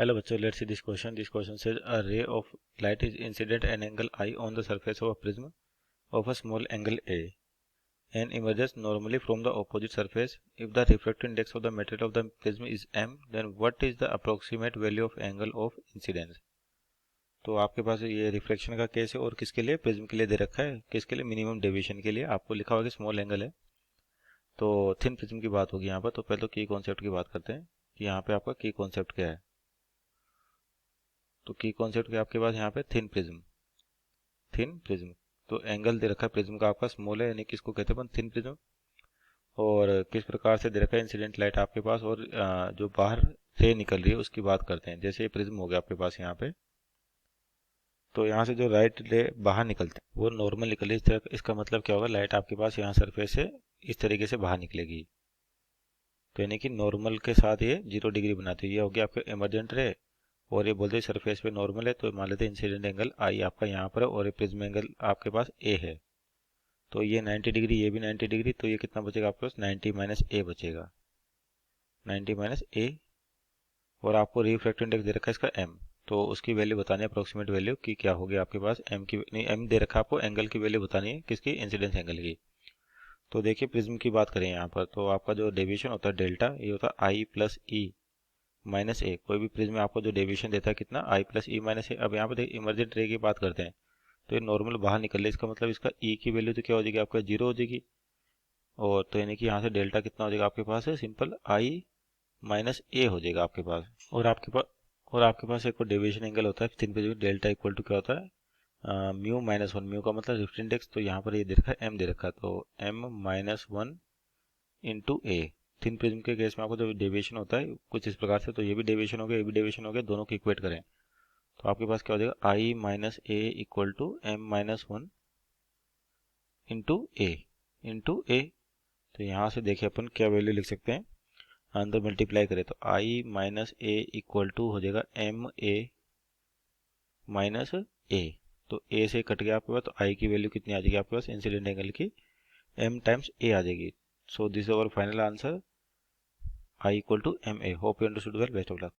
Hello बच्चों, let's see this question. This question says a ray of light is incident at an angle I on the surface of a prism of a small angle A and emerges normally from the opposite surface. If the refractive index of the material of the prism is m, then what is the approximate value of angle of incidence? तो आपके पास ये reflection का case है और किसके लिए? Prism के लिए दे रखा है. किसके लिए? मिनिमम डेविएशन के लिए. आपको लिखा होगा कि स्मॉल एंगल है, तो थिन प्रिज्म की बात होगी यहाँ पर. तो पहले तो की कॉन्सेप्ट की बात करते हैं कि यहाँ पे आपका की कॉन्सेप्ट क्या है. तो की कॉन्सेप्ट क्या आपके पास यहाँ पे? Thin prism. Thin prism. तो एंगल दे रखा है प्रिज्म का आपका स्मॉल है, यानी कि इसको कहते हैं अपन थिन प्रिज्म. और किस प्रकार से दे रखा है इंसिडेंट लाइट आपके पास, और जो बाहर रे निकल रही है उसकी बात करते हैं. जैसे ये प्रिज्म हो गया आपके पास यहाँ पे, तो यहाँ से जो लाइट रे बाहर निकलते हैं वो नॉर्मल निकल रही है इस तरह. इसका मतलब क्या होगा? लाइट आपके पास यहाँ सरफेस से इस तरीके से बाहर निकलेगी, तो यानी कि नॉर्मल के साथ ये 0 डिग्री बनाती है. ये हो गया आपका इमरजेंट रे, और ये बोलते हैं सरफेस पे नॉर्मल है, तो मान लेते हैं इंसिडेंट एंगल आई आपका यहाँ पर है और ये प्रिज्म एंगल आपके पास ए है. तो ये 90 डिग्री, ये भी 90 डिग्री, तो ये कितना बचेगा आपके पास? 90 माइनस ए बचेगा. 90 माइनस ए. और आपको रिफ्रैक्टिव इंडेक्स दे रखा है इसका एम, तो उसकी वैल्यू बतानी है अप्रोक्सीमेट वैल्यू की क्या होगी आपके पास. एम की नहीं, एम दे रखा है आपको, एंगल की वैल्यू बतानी है किसकी? इंसिडेंस एंगल की. तो देखिए प्रिज्म की बात करें यहाँ पर, तो आपका जो डेविएशन होता है डेल्टा, ये होता है आई प्लस ई माइनस ए. कोई भी प्रिज्म में आपको जो डेविएशन देता है कितना? आई प्लस ई माइनस ए. अब यहाँ पर देखिए इमरजेंट रे की बात करते हैं, तो ये नॉर्मल बाहर निकल रहा है, इसका मतलब इसका ई की वैल्यू तो क्या हो जाएगी आपका? 0 हो जाएगी. और तो यानी कि यहाँ से डेल्टा कितना हो जाएगा आपके पास? है सिंपल आई माइनस ए हो जाएगा आपके पास. और आपके पास एक और डेविएशन एंगल होता है thin prism. Delta equal to क्या होता है? Mu minus one. म्यू का मतलब रिफ्रैक्टिव इंडेक्स, तो यहाँ पर ये दे रखा है एम दे रखा है, तो एम माइनस वन इंटू ए. थिन प्रिज्म के केस में आपको जो डेविएशन होता है कुछ इस प्रकार से, तो ये भी डेविएशन हो गया, ये भी डेविएशन हो गया, दोनों को इक्वेट करें तो आपके पास क्या हो जाएगा? I minus A equal to M minus one into A. Into A. तो यहाँ से देखिए अपन क्या वैल्यू लिख सकते हैं, अंदर मल्टीप्लाई करें तो आई माइनस ए इक्वल टू हो जाएगा एम ए माइनस ए. तो ए से कट गया आपके पास, तो आई की वैल्यू कितनी आ जाएगी आपके पास इंसिडेंट एंगल की? एम टाइम्स ए आ जाएगी. So this is our final answer, I equal to M A. Hope you understood well. Best of luck.